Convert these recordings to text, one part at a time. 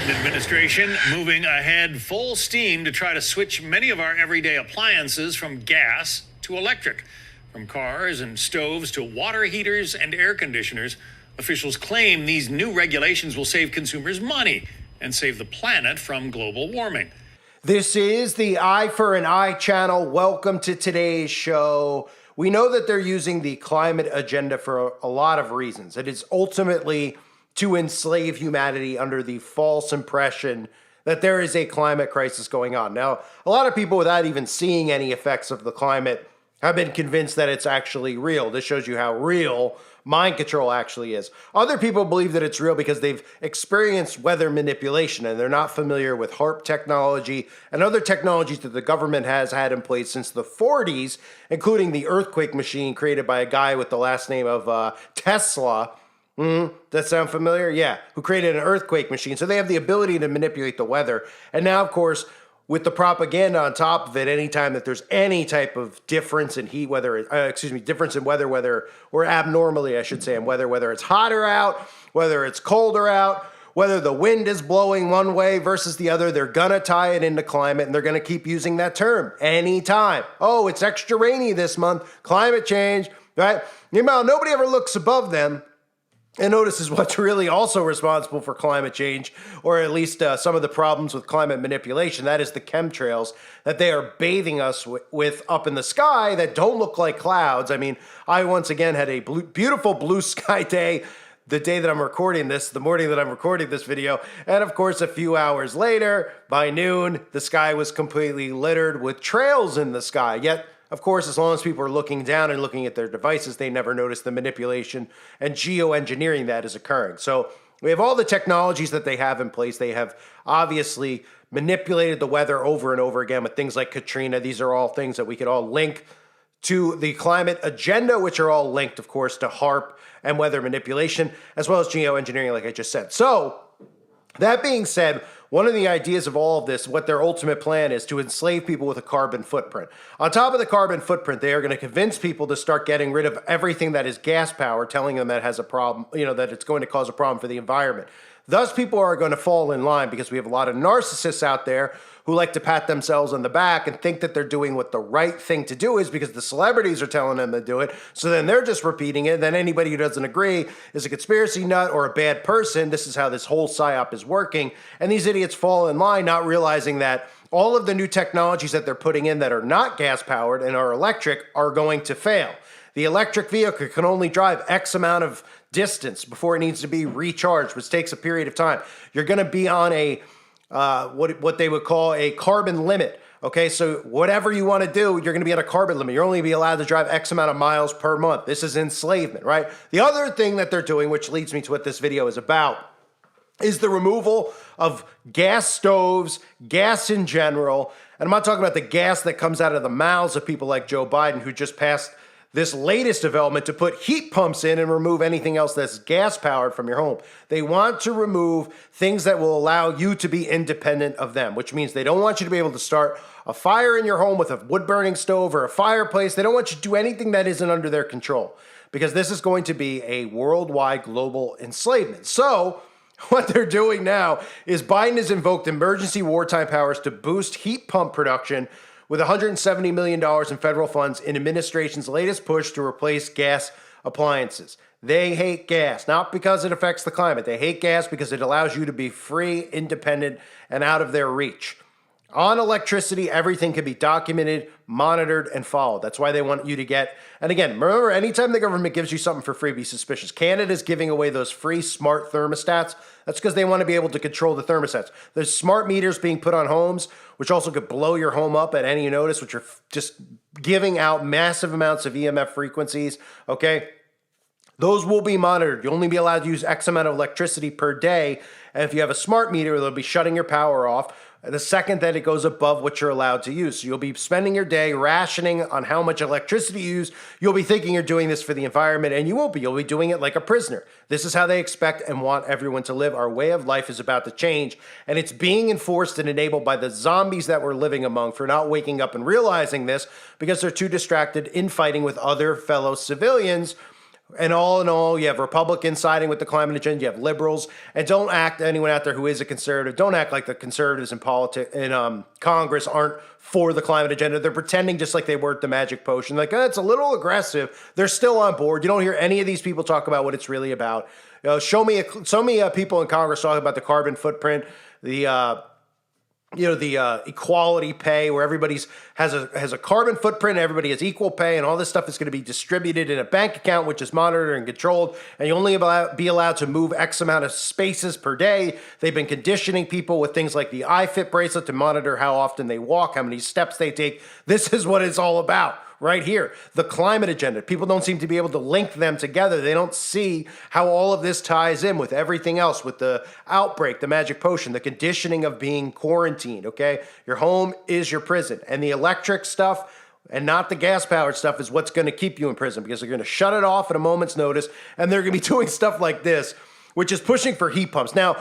Biden administration moving ahead full steam to try to switch many of our everyday appliances from gas to electric. From cars and stoves to water heaters and air conditioners, officials claim these new regulations will save consumers money and save the planet from global warming. This is the Eye for an Eye channel. Welcome to today's show. We know that they're using the climate agenda for a lot of reasons. It is ultimately to enslave humanity under the false impression that there is a climate crisis going on. Now, a lot of people, without even seeing any effects of the climate, have been convinced that it's actually real. This shows you how real mind control actually is. Other people believe that it's real because they've experienced weather manipulation and they're not familiar with HAARP technology and other technologies that the government has had in place since the 40s, including the earthquake machine created by a guy with the last name of Tesla. Does that sound familiar? Yeah, who created an earthquake machine. So they have the ability to manipulate the weather. And now, of course, with the propaganda on top of it, anytime that there's any type of difference in heat, difference in weather, or abnormally, I should say, in weather, whether it's hotter out, whether it's colder out, whether the wind is blowing one way versus the other, they're gonna tie it into climate and they're gonna keep using that term anytime. Oh, it's extra rainy this month, climate change, right? Meanwhile, nobody ever looks above them and notices what's really also responsible for climate change, or at least some of the problems with climate manipulation. That is the chemtrails that they are bathing us with up in the sky that don't look like clouds. I mean, I once again had a beautiful blue sky day the day that I'm recording this, the morning that I'm recording this video. And of course, a few hours later, by noon, the sky was completely littered with trails in the sky. Yet, of course, as long as people are looking down and looking at their devices, they never notice the manipulation and geoengineering that is occurring. So we have all the technologies that they have in place. They have obviously manipulated the weather over and over again with things like Katrina. These are all things that we could all link to the climate agenda, which are all linked, of course, to HAARP and weather manipulation, as well as geoengineering, like I just said. So that being said, one of the ideas of all of this, what their ultimate plan is, to enslave people with a carbon footprint. On top of the carbon footprint, they are going to convince people to start getting rid of everything that is gas powered, telling them that has a problem, that it's going to cause a problem for the environment. Thus, people are going to fall in line because we have a lot of narcissists out there who like to pat themselves on the back and think that they're doing what the right thing to do is because the celebrities are telling them to do it. So then they're just repeating it. Then anybody who doesn't agree is a conspiracy nut or a bad person. This is how this whole psyop is working. And these idiots fall in line, not realizing that all of the new technologies that they're putting in that are not gas powered and are electric are going to fail. The electric vehicle can only drive X amount of distance before it needs to be recharged, which takes a period of time. You're going to be on a what they would call a carbon limit. Okay, so whatever you want to do, you're going to be on a carbon limit. You're only be allowed to drive X amount of miles per month. This is enslavement, right? The other thing that they're doing, which leads me to what this video is about, is the removal of gas stoves, gas in general. And I'm not talking about the gas that comes out of the mouths of people like Joe Biden, who just passed this latest development to put heat pumps in and remove anything else that's gas powered from your home. They want to remove things that will allow you to be independent of them, which means they don't want you to be able to start a fire in your home with a wood burning stove or a fireplace. They don't want you to do anything that isn't under their control, because this is going to be a worldwide global enslavement. So what they're doing now is Biden has invoked emergency wartime powers to boost heat pump production with $170 million in federal funds in administration's latest push to replace gas appliances. They hate gas, not because it affects the climate. They hate gas because it allows you to be free, independent, and out of their reach. On electricity, everything can be documented, monitored, and followed. That's why they want you to get, and again, remember, anytime the government gives you something for free, be suspicious. Canada's giving away those free smart thermostats. That's because they want to be able to control the thermostats. There's smart meters being put on homes, which also could blow your home up at any notice, which are just giving out massive amounts of EMF frequencies, okay? Those will be monitored. You'll only be allowed to use X amount of electricity per day. And if you have a smart meter, they'll be shutting your power off the second that it goes above what you're allowed to use. So you'll be spending your day rationing on how much electricity you use. You'll be thinking you're doing this for the environment, and you won't be. You'll be doing it like a prisoner. This is how they expect and want everyone to live. Our way of life is about to change, and it's being enforced and enabled by the zombies that we're living among for not waking up and realizing this because they're too distracted in fighting with other fellow civilians And all in all, you have Republicans siding with the climate agenda, you have liberals, and don't act, anyone out there who is a conservative, don't act like the conservatives in Congress aren't for the climate agenda. They're pretending just like they were at the magic potion. Like, it's a little aggressive. They're still on board. You don't hear any of these people talk about what it's really about. Show me so many people in Congress talking about the carbon footprint, the equality pay, where everybody has a carbon footprint, everybody has equal pay, and all this stuff is going to be distributed in a bank account, which is monitored and controlled, and you only be allowed to move X amount of spaces per day. They've been conditioning people with things like the iFit bracelet to monitor how often they walk, how many steps they take. This is what it's all about. Right here, the climate agenda. People don't seem to be able to link them together. They don't see how all of this ties in with everything else, with the outbreak, the magic potion, the conditioning of being quarantined, okay? Your home is your prison. And the electric stuff and not the gas-powered stuff is what's going to keep you in prison, because they're going to shut it off at a moment's notice, and they're going to be doing stuff like this, which is pushing for heat pumps. Now,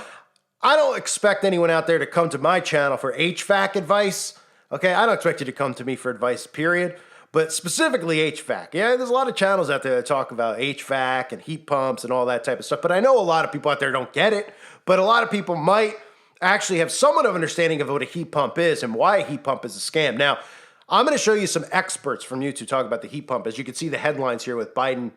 I don't expect anyone out there to come to my channel for HVAC advice, okay? I don't expect you to come to me for advice, period. But specifically HVAC. Yeah, there's a lot of channels out there that talk about HVAC and heat pumps and all that type of stuff. But I know a lot of people out there don't get it. But a lot of people might actually have somewhat of an understanding of what a heat pump is and why a heat pump is a scam. Now, I'm going to show you some experts from YouTube talk about the heat pump. As you can see the headlines here with Biden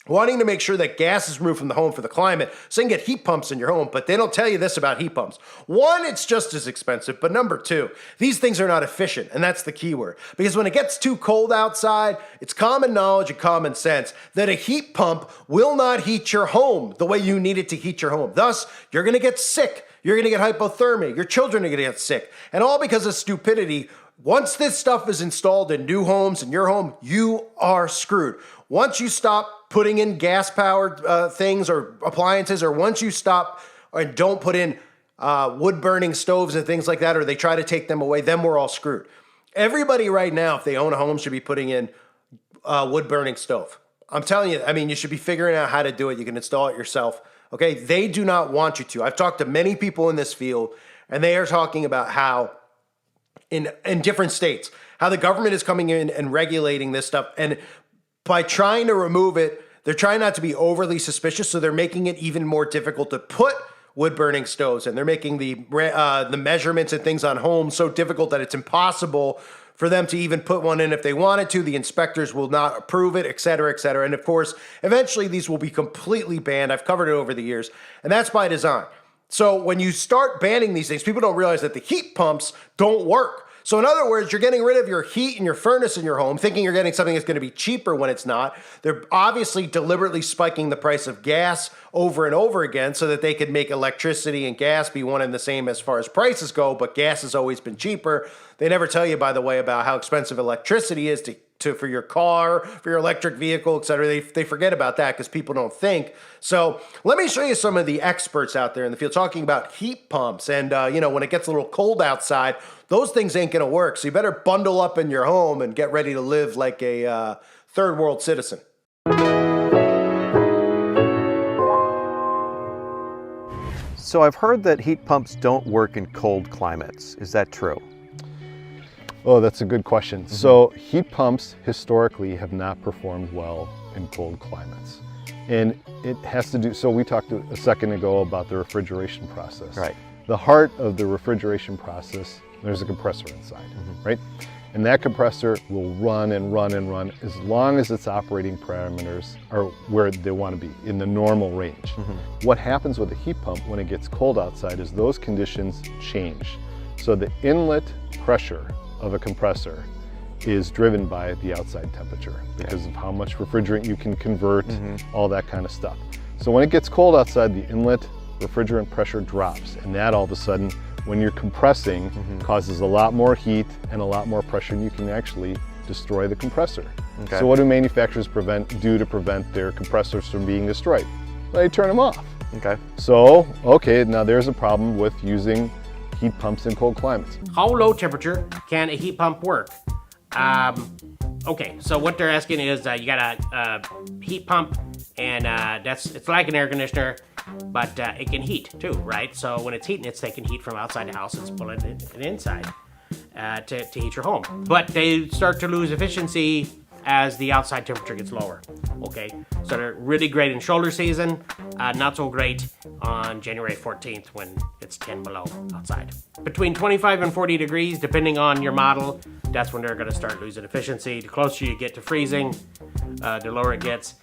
wanting to make sure that gas is removed from the home for the climate so you can get heat pumps in your home, but they don't tell you this about heat pumps. One, it's just as expensive, but number two, these things are not efficient, and that's the key word. Because when it gets too cold outside, it's common knowledge and common sense that a heat pump will not heat your home the way you need it to heat your home. Thus, you're going to get sick. You're going to get hypothermia. Your children are going to get sick. And all because of stupidity. Once this stuff is installed in new homes, in your home, you are screwed. Once you stop putting in gas-powered things or appliances, or once you stop and don't put in wood-burning stoves and things like that, or they try to take them away, then we're all screwed. Everybody right now, if they own a home, should be putting in wood-burning stove. I'm telling you, I mean, you should be figuring out how to do it. You can install it yourself, okay? They do not want you to. I've talked to many people in this field, and they are talking about how in different states, how the government is coming in and regulating this stuff, and by trying to remove it, they're trying not to be overly suspicious, so they're making it even more difficult to put wood-burning stoves, and they're making the measurements and things on homes so difficult that it's impossible for them to even put one in if they wanted to. The inspectors will not approve it, et cetera, et cetera. And of course, eventually these will be completely banned. I've covered it over the years, and that's by design. So when you start banning these things, people don't realize that the heat pumps don't work. So in other words, you're getting rid of your heat and your furnace in your home, thinking you're getting something that's going to be cheaper when it's not. They're obviously deliberately spiking the price of gas over and over again so that they could make electricity and gas be one and the same as far as prices go, but gas has always been cheaper. They never tell you, by the way, about how expensive electricity is for your car, for your electric vehicle, et cetera. They forget about that because people don't think. So let me show you some of the experts out there in the field talking about heat pumps. And, when it gets a little cold outside, those things ain't going to work. So you better bundle up in your home and get ready to live like a third world citizen. So I've heard that heat pumps don't work in cold climates. Is that true? Oh, that's a good question. Mm-hmm. So heat pumps historically have not performed well in cold climates. And it has to do, so we talked a second ago about the refrigeration process. Right. The heart of the refrigeration process, there's a compressor inside, right? And that compressor will run and run and run as long as its operating parameters are where they want to be, in the normal range. What happens with a heat pump when it gets cold outside is those conditions change. So the inlet pressure of a compressor is driven by the outside temperature because of how much refrigerant you can convert, all that kind of stuff. So when it gets cold outside, the inlet refrigerant pressure drops, and that all of a sudden, when you're compressing, causes a lot more heat and a lot more pressure, and you can actually destroy the compressor. Okay. So what do manufacturers do to prevent their compressors from being destroyed? Well, they turn them off. Okay. So, now there's a problem with using heat pumps in cold climates. How low temperature can a heat pump work? Okay, so what they're asking is you got a heat pump, and it's like an air conditioner, but it can heat too, right? So when it's heating, it's taking heat from outside the house, it's pulling it inside to heat your home. But they start to lose efficiency as the outside temperature gets lower. Okay, so they're really great in shoulder season, not so great on January 14th when it's 10 below outside. Between 25 and 40 degrees, depending on your model, that's when they're going to start losing efficiency. The closer you get to freezing, the lower it gets.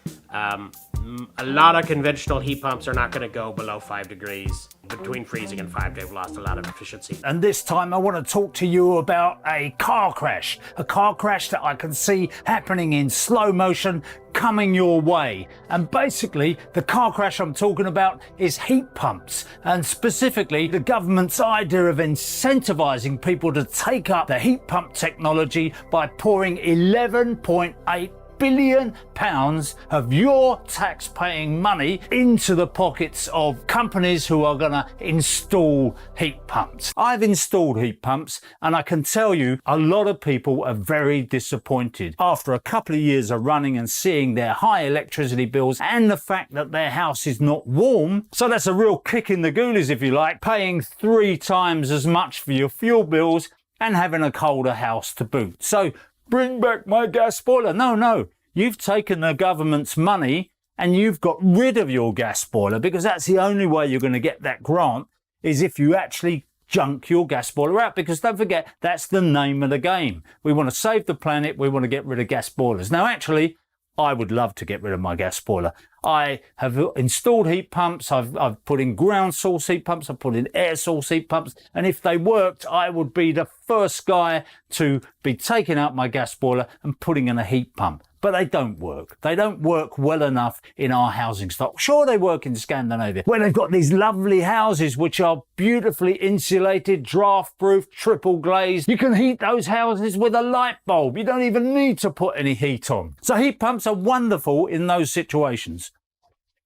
A lot of conventional heat pumps are not going to go below 5 degrees. Between freezing and 5, they've lost a lot of efficiency. And this time I want to talk to you about a car crash that I can see happening in slow motion coming your way. And basically the car crash I'm talking about is heat pumps, and specifically the government's idea of incentivizing people to take up the heat pump technology by pouring 11.8 billion pounds of your tax-paying money into the pockets of companies who are going to install heat pumps. I've installed heat pumps, and I can tell you a lot of people are very disappointed after a couple of years of running and seeing their high electricity bills and the fact that their house is not warm. So that's a real kick in the goolies, if you like, paying 3 times as much for your fuel bills and having a colder house to boot. So bring back my gas boiler. No. You've taken the government's money and you've got rid of your gas boiler, because that's the only way you're going to get that grant, is if you actually junk your gas boiler out. Because don't forget, that's the name of the game. We want to save the planet. We want to get rid of gas boilers. Now, actually, I would love to get rid of my gas boiler. I have installed heat pumps. I've put in ground source heat pumps. I've put in air source heat pumps. And if they worked, I would be the first guy to be taking out my gas boiler and putting in a heat pump. But they don't work. They don't work well enough in our housing stock. Sure, they work in Scandinavia, where they've got these lovely houses which are beautifully insulated, draft-proof, triple glazed. You can heat those houses with a light bulb. You don't even need to put any heat on. So heat pumps are wonderful in those situations.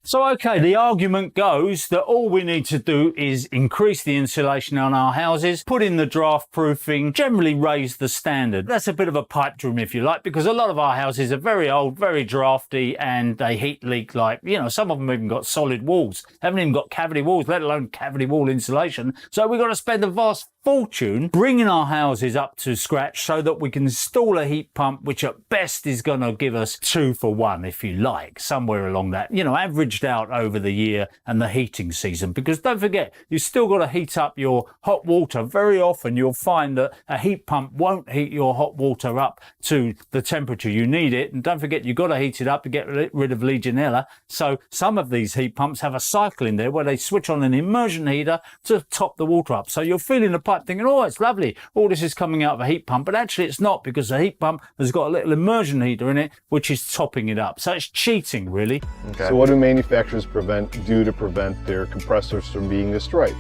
So, okay, the argument goes that all we need to do is increase the insulation on our houses, put in the draft proofing, generally raise the standard. That's a bit of a pipe dream, if you like, because a lot of our houses are very old, very drafty, and they heat leak like, some of them even got solid walls. Haven't even got cavity walls, let alone cavity wall insulation. So we've got to spend a vast fortune bringing our houses up to scratch so that we can install a heat pump, which at best is going to give us 2 for 1, if you like, somewhere along that, averaged out over the year and the heating season. Because don't forget, you've still got to heat up your hot water. Very often you'll find that a heat pump won't heat your hot water up to the temperature you need it. And don't forget, you've got to heat it up to get rid of Legionella. So some of these heat pumps have a cycle in there where they switch on an immersion heater to top the water up. So you're feeling the pipe thinking, oh, it's lovely, all this is coming out of a heat pump, but actually it's not, because the heat pump has got a little immersion heater in it which is topping it up. So it's cheating, really. So what do manufacturers do to prevent their compressors from being destroyed?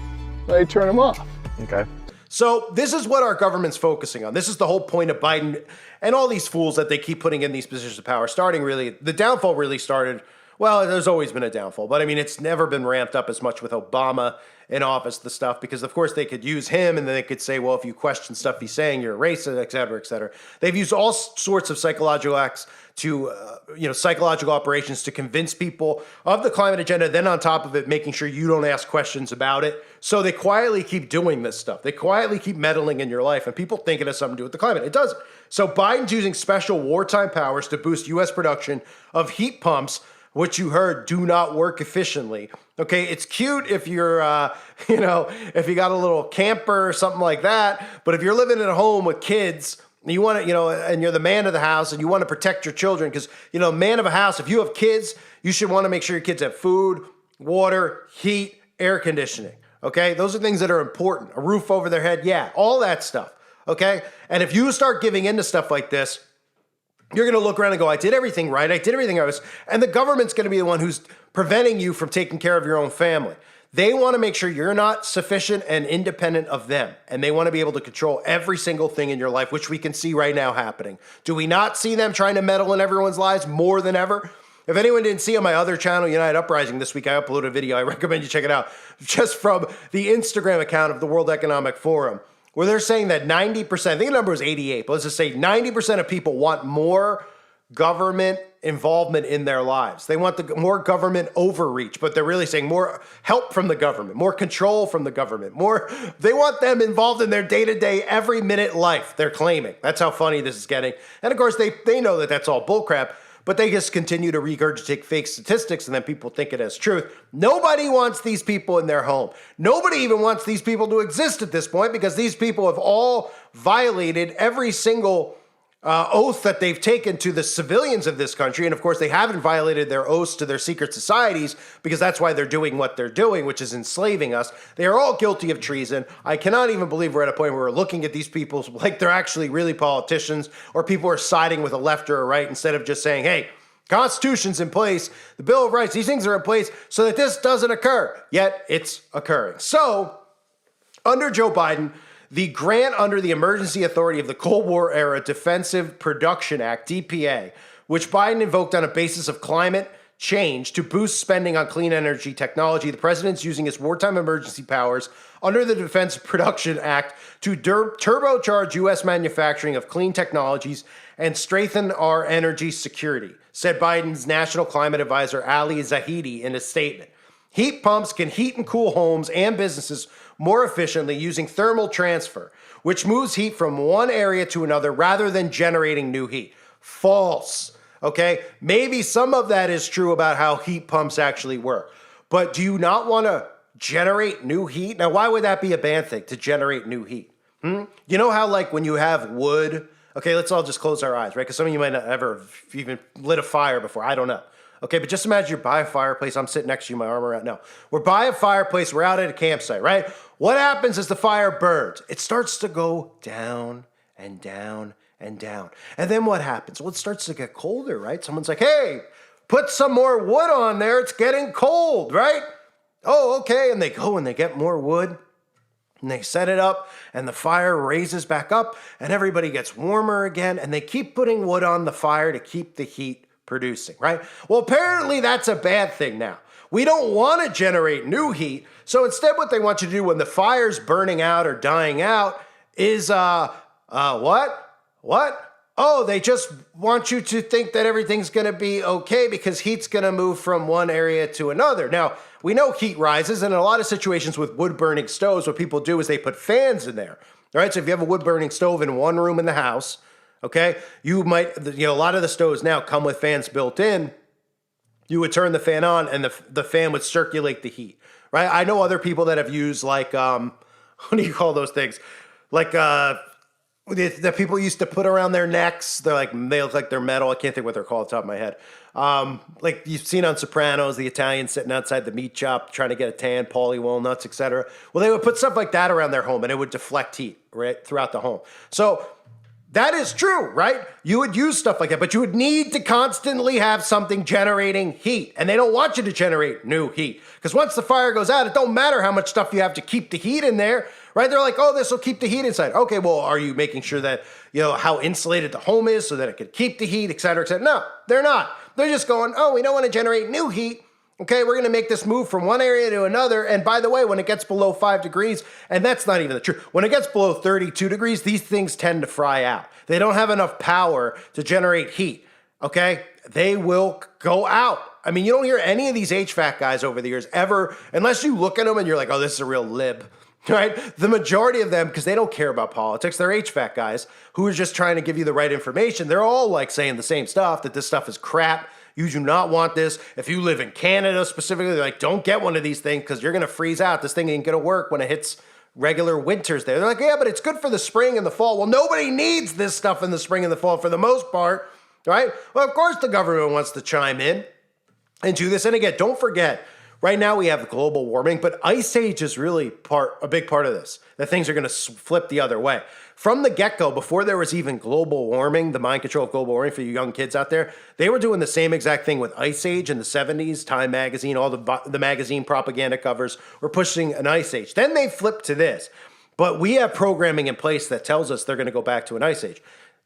They turn them off. Okay. So this is what our government's focusing on. This is the whole point of Biden and all these fools that they keep putting in these positions of power. The downfall really started, well, there's always been a downfall, but I mean, it's never been ramped up as much with Obama in office, the stuff, because of course they could use him and then they could say, well, if you question stuff he's saying, you're a racist, et cetera, et cetera. They've used all sorts of psychological acts to, psychological operations to convince people of the climate agenda. Then on top of it, making sure you don't ask questions about it. So they quietly keep doing this stuff. They quietly keep meddling in your life, and people think it has something to do with the climate. It doesn't. So Biden's using special wartime powers to boost U.S. production of heat pumps, which you heard do not work efficiently. Okay, it's cute if you're, if you got a little camper or something like that. But if you're living at home with kids, you want to, and you're the man of the house and you want to protect your children, because, man of a house, if you have kids, you should want to make sure your kids have food, water, heat, air conditioning. Okay, those are things that are important. A roof over their head, yeah, all that stuff. Okay, and if you start giving into stuff like this, you're going to look around and go, I did everything right. I did everything I was. And the government's going to be the one who's preventing you from taking care of your own family. They want to make sure you're not sufficient and independent of them. And they want to be able to control every single thing in your life, which we can see right now happening. Do we not see them trying to meddle in everyone's lives more than ever? If anyone didn't see on my other channel, United Uprising, this week I uploaded a video. I recommend you check it out. Just from the Instagram account of the World Economic Forum, where they're saying that 90%, I think the number was 88, but let's just say 90% of people want more government involvement in their lives. They want more government overreach, but they're really saying more help from the government, more control from the government, they want them involved in their day-to-day, every minute life, they're claiming. That's how funny this is getting. And of course, they know that that's all bullcrap, but they just continue to regurgitate fake statistics and then people think it as truth. Nobody wants these people in their home. Nobody even wants these people to exist at this point because these people have all violated every single oath that they've taken to the civilians of this country. And of course, they haven't violated their oaths to their secret societies because that's why they're doing what they're doing, which is enslaving us. They are all guilty of treason. I cannot even believe we're at a point where we're looking at these people like they're actually really politicians or people are siding with a left or a right instead of just saying, hey, Constitution's in place, the Bill of Rights, these things are in place so that this doesn't occur. Yet it's occurring. So under Joe Biden, the grant under the Emergency Authority of the Cold War Era Defensive Production Act, DPA, which Biden invoked on a basis of climate change to boost spending on clean energy technology, the president's using his wartime emergency powers under the Defense Production Act to turbocharge U.S. manufacturing of clean technologies and strengthen our energy security, said Biden's National Climate Advisor Ali Zaidi in a statement. Heat pumps can heat and cool homes and businesses more efficiently using thermal transfer, which moves heat from one area to another rather than generating new heat. False. Okay? Maybe some of that is true about how heat pumps actually work. But do you not want to generate new heat? Now, why would that be a bad thing to generate new heat? You know how, like, when you have wood, okay, let's all just close our eyes, right? Because some of you might not ever even lit a fire before. I don't know. Okay, but just imagine you're by a fireplace. I'm sitting next to you, my arm around. No, we're by a fireplace. We're out at a campsite, right? What happens as the fire burns? It starts to go down and down and down. And then what happens? Well, it starts to get colder, right? Someone's like, hey, put some more wood on there. It's getting cold, right? Oh, okay. And they go and they get more wood. And they set it up, and the fire raises back up, and everybody gets warmer again, and they keep putting wood on the fire to keep the heat producing, right? Well, apparently that's a bad thing now. We don't want to generate new heat, so instead what they want you to do when the fire's burning out or dying out is, what? Oh, they just want you to think that everything's going to be okay because heat's going to move from one area to another. Now, we know heat rises, and in a lot of situations with wood-burning stoves, what people do is they put fans in there. All right, so if you have a wood-burning stove in one room in the house, okay, you might, a lot of the stoves now come with fans built in. You would turn the fan on, and the fan would circulate the heat, right? I know other people that have used, like, what do you call those things? Like, that people used to put around their necks. They look like they're metal. I can't think what they're called off the top of my head. Like you've seen on Sopranos, the Italians sitting outside the meat shop trying to get a tan, Paulie walnuts, etc. Well, they would put stuff like that around their home, and it would deflect heat right throughout the home. So that is true, right? You would use stuff like that, but you would need to constantly have something generating heat, and they don't want you to generate new heat because once the fire goes out, it don't matter how much stuff you have to keep the heat in there. Right? They're like, oh, this will keep the heat inside. Okay, well, are you making sure that, how insulated the home is so that it could keep the heat, et cetera, et cetera? No, they're not. They're just going, oh, we don't want to generate new heat. Okay, we're going to make this move from one area to another. And by the way, when it gets below 5 degrees, and that's not even the truth, when it gets below 32 degrees, these things tend to fry out. They don't have enough power to generate heat. Okay, they will go out. I mean, you don't hear any of these HVAC guys over the years ever, unless you look at them and you're like, oh, this is a real lib. Right? The majority of them, because they don't care about politics, they're HVAC guys who are just trying to give you the right information. They're all like saying the same stuff, that this stuff is crap. You do not want this. If you live in Canada specifically, they're like, don't get one of these things because you're going to freeze out. This thing ain't going to work when it hits regular winters there. They're like, yeah, but it's good for the spring and the fall. Well, nobody needs this stuff in the spring and the fall for the most part, right? Well, of course the government wants to chime in and do this. And again, don't forget, right now we have global warming, but ice age is really a big part of this, that things are going to flip the other way. From the get-go, before there was even global warming, the mind control of global warming for you young kids out there, they were doing the same exact thing with ice age in the 70s. Time magazine, all the magazine propaganda covers were pushing an ice age. Then they flipped to this. But we have programming in place that tells us they're going to go back to an ice age.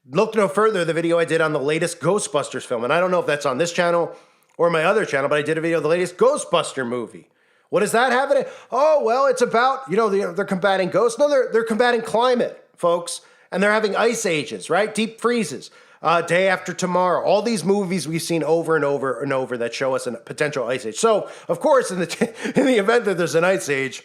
Look no further, the video I did on the latest Ghostbusters film, and I don't know if that's on this channel or my other channel, but I did a video of the latest Ghostbuster movie. What does that have in it? Oh, well, it's about, they're combating ghosts. No, they're combating climate, folks. And they're having ice ages, right? Deep freezes. Day After Tomorrow, all these movies we've seen over and over and over that show us a potential ice age. So, of course, in the event that there's an ice age,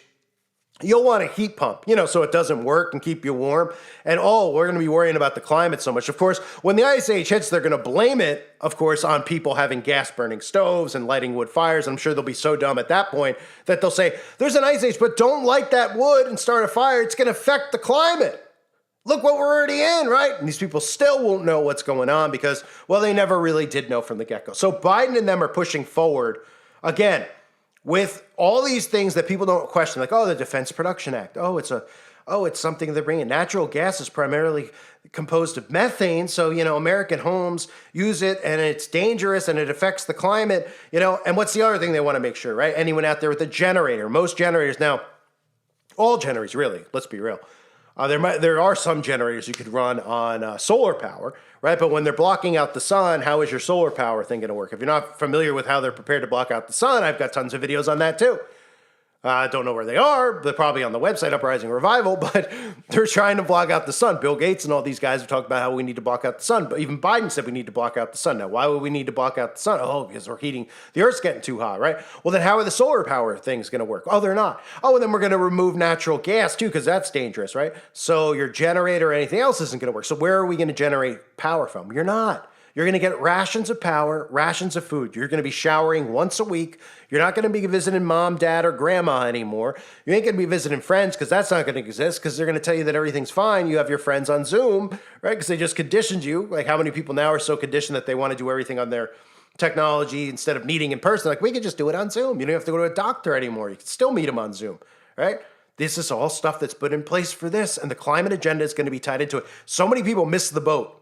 you'll want a heat pump, so it doesn't work and keep you warm. And we're going to be worrying about the climate so much. Of course, when the ice age hits, they're going to blame it, of course, on people having gas burning stoves and lighting wood fires. I'm sure they'll be so dumb at that point that they'll say, there's an ice age, but don't light that wood and start a fire. It's going to affect the climate. Look what we're already in, right? And these people still won't know what's going on because, well, they never really did know from the get-go. So Biden and them are pushing forward, again, with all these things that people don't question, like, the Defense Production Act. It's something they're bringing. Natural gas is primarily composed of methane, so, American homes use it, and it's dangerous, and it affects the climate, And what's the other thing they want to make sure, right? Anyone out there with a generator, most generators now, all generators, really, let's be real. There are some generators you could run on solar power, right? But when they're blocking out the sun, how is your solar power thing going to work? If you're not familiar with how they're prepared to block out the sun, I've got tons of videos on that too. I don't know where they are. They're probably on the website, Uprising Revival, but they're trying to block out the sun. Bill Gates and all these guys have talked about how we need to block out the sun. But even Biden said we need to block out the sun. Now, why would we need to block out the sun? Because we're heating, the Earth's getting too hot, right? Well, then how are the solar power things going to work? They're not. And then we're going to remove natural gas too, because that's dangerous, right? So your generator or anything else isn't going to work. So where are we going to generate power from? You're not. You're going to get rations of power, rations of food. You're going to be showering once a week. You're not going to be visiting mom, dad, or grandma anymore. You ain't going to be visiting friends because that's not going to exist because they're going to tell you that everything's fine. You have your friends on Zoom, right? Because they just conditioned you. Like how many people now are so conditioned that they want to do everything on their technology instead of meeting in person? Like we could just do it on Zoom. You don't have to go to a doctor anymore. You can still meet them on Zoom, right? This is all stuff that's put in place for this. And the climate agenda is going to be tied into it. So many people miss the boat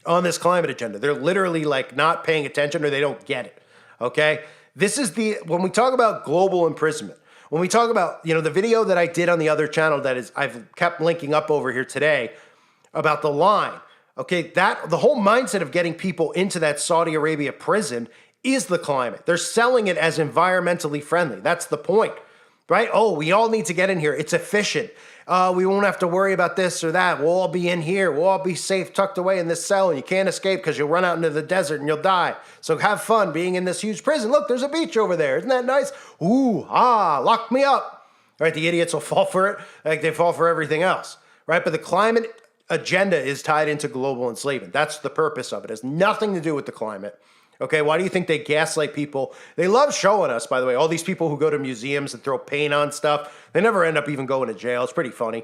on this climate agenda. They're literally like not paying attention or they don't get it. Okay. This is when we talk about global imprisonment, when we talk about, the video that I did on the other channel that is, I've kept linking up over here today about the line. Okay. That the whole mindset of getting people into that Saudi Arabia prison is the climate. They're selling it as environmentally friendly. That's the point, right? We all need to get in here. It's efficient. We won't have to worry about this or that. We'll all be in here. We'll all be safe, tucked away in this cell, and you can't escape because you'll run out into the desert and you'll die. So have fun being in this huge prison. Look, there's a beach over there. Isn't that nice? Lock me up. Right? The idiots will fall for it like they fall for everything else. Right? But the climate agenda is tied into global enslavement. That's the purpose of it. It has nothing to do with the climate. Okay, why do you think they gaslight people? They love showing us, by the way, all these people who go to museums and throw paint on stuff. They never end up even going to jail. It's pretty funny.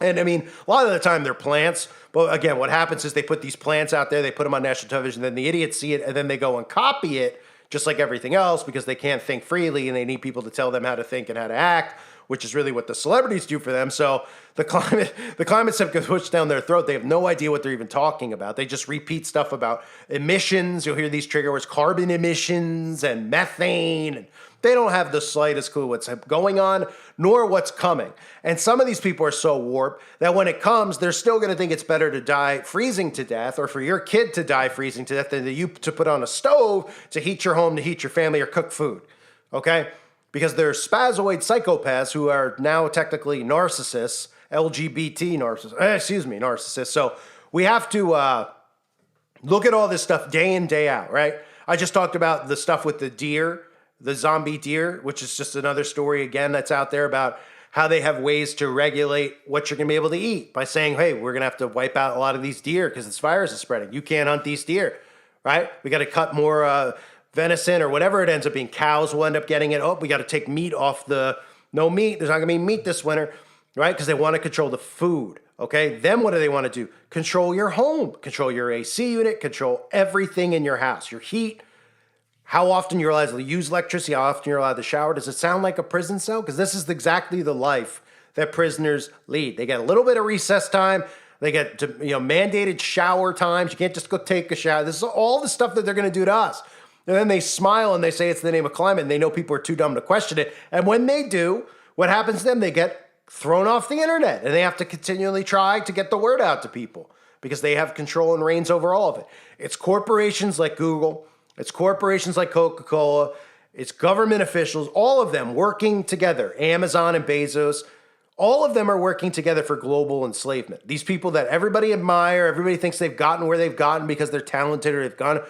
And I mean, a lot of the time they're plants. But again, what happens is they put these plants out there, they put them on national television, then the idiots see it, and then they go and copy it, just like everything else, because they can't think freely and they need people to tell them how to think and how to act, which is really what the celebrities do for them. So the climate stuff gets pushed down their throat. They have no idea what they're even talking about. They just repeat stuff about emissions. You'll hear these trigger words, carbon emissions and methane. And they don't have the slightest clue what's going on, nor what's coming. And some of these people are so warped that when it comes, they're still going to think it's better to die freezing to death or for your kid to die freezing to death than you to put on a stove to heat your home, to heat your family, or cook food. Okay? Because they're spazoid psychopaths who are now technically narcissists, LGBT narcissists. So we have to look at all this stuff day in, day out, right? I just talked about the stuff with the deer, the zombie deer, which is just another story again that's out there about how they have ways to regulate what you're going to be able to eat by saying, hey, we're going to have to wipe out a lot of these deer because this virus is spreading. You can't hunt these deer, right? We got to cut more venison or whatever it ends up being. Cows will end up getting it. We got to take meat off no meat. There's not going to be meat this winter, right? Because they want to control the food, okay? Then what do they want to do? Control your home, control your AC unit, control everything in your house, your heat, how often you're allowed to use electricity, how often you're allowed to shower. Does it sound like a prison cell? Because this is exactly the life that prisoners lead. They get a little bit of recess time. They get mandated shower times. You can't just go take a shower. This is all the stuff that they're going to do to us. And then they smile and they say it's the name of climate, and they know people are too dumb to question it. And when they do, what happens to them? They get thrown off the internet, and they have to continually try to get the word out to people because they have control and reins over all of it. It's corporations like Google. It's corporations like Coca-Cola. It's government officials, all of them working together, Amazon and Bezos, All of them are working together for global enslavement. These people that everybody admire, everybody thinks they've gotten where they've gotten because they're talented or they've gone,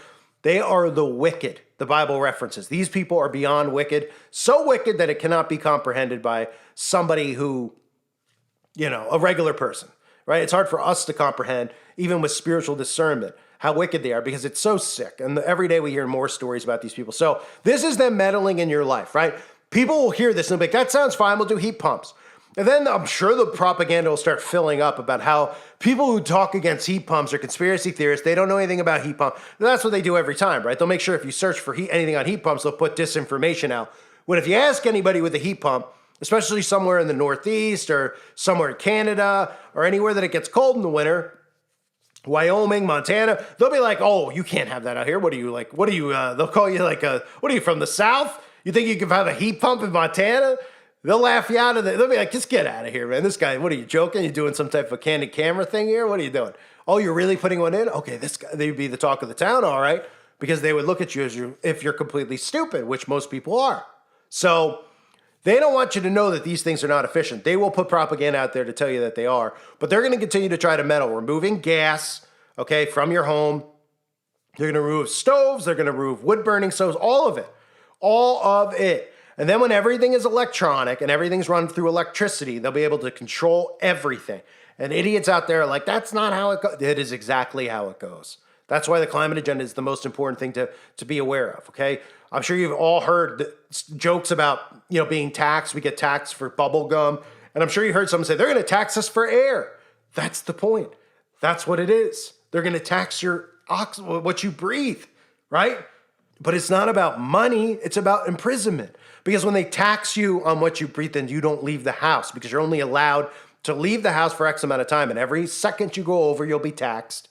they are the wicked, the Bible references. These people are beyond wicked, so wicked that it cannot be comprehended by somebody who, a regular person, right? It's hard for us to comprehend, even with spiritual discernment, how wicked they are because it's so sick. And every day we hear more stories about these people. So this is them meddling in your life, right? People will hear this and be like, that sounds fine, we'll do heat pumps. And then I'm sure the propaganda will start filling up about how people who talk against heat pumps are conspiracy theorists. They don't know anything about heat pumps. That's what they do every time, right? They'll make sure if you search for anything on heat pumps, they'll put disinformation out. When if you ask anybody with a heat pump, especially somewhere in the Northeast or somewhere in Canada or anywhere that it gets cold in the winter, Wyoming, Montana, they'll be like, oh, you can't have that out here. What are you like? They'll call you like what are you from the South? You think you can have a heat pump in Montana? They'll laugh you out of it. They'll be like, just get out of here, man. This guy, what are you joking? You doing some type of candid camera thing here? What are you doing? Oh, you're really putting one in? Okay, this guy, they'd be the talk of the town, all right, because they would look at you as if you're completely stupid, which most people are. So they don't want you to know that these things are not efficient. They will put propaganda out there to tell you that they are, but they're going to continue to try to meddle, removing gas, okay, from your home. They're going to remove stoves. They're going to remove wood-burning stoves, all of it. All of it. And then when everything is electronic and everything's run through electricity, they'll be able to control everything. And idiots out there are like, that's not how it goes. It is exactly how it goes. That's why the climate agenda is the most important thing to be aware of, okay? I'm sure you've all heard jokes about, being taxed. We get taxed for bubble gum. And I'm sure you heard someone say, they're going to tax us for air. That's the point. That's what it is. They're going to tax your what you breathe, right? But it's not about money. It's about imprisonment. Because when they tax you on what you breathe, then you don't leave the house because you're only allowed to leave the house for X amount of time. And every second you go over, you'll be taxed,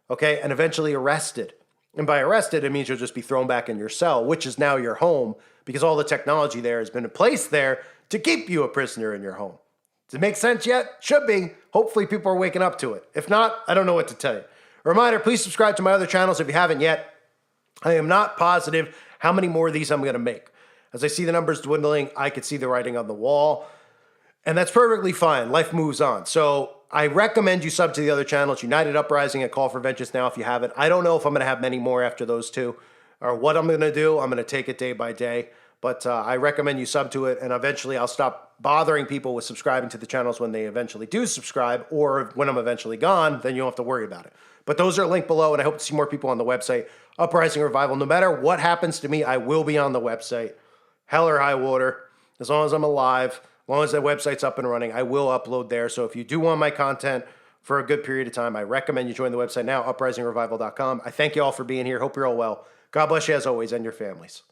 okay? And eventually arrested. And by arrested, it means you'll just be thrown back in your cell, which is now your home because all the technology there has been placed there to keep you a prisoner in your home. Does it make sense yet? Should be. Hopefully people are waking up to it. If not, I don't know what to tell you. A reminder, please subscribe to my other channels if you haven't yet. I am not positive how many more of these I'm going to make. As I see the numbers dwindling, I could see the writing on the wall. And that's perfectly fine. Life moves on. So I recommend you sub to the other channels, United Uprising and Call for Vengeance now if you haven't. I don't know if I'm going to have many more after those two or what I'm going to do. I'm going to take it day by day. But I recommend you sub to it. And eventually I'll stop bothering people with subscribing to the channels when they eventually do subscribe. Or when I'm eventually gone, then you don't have to worry about it. But those are linked below. And I hope to see more people on the website. Uprising Revival. No matter what happens to me, I will be on the website. Hell or high water, as long as I'm alive, as long as the website's up and running, I will upload there. So if you do want my content for a good period of time, I recommend you join the website now, uprisingrevival.com. I thank you all for being here. Hope you're all well. God bless you as always and your families.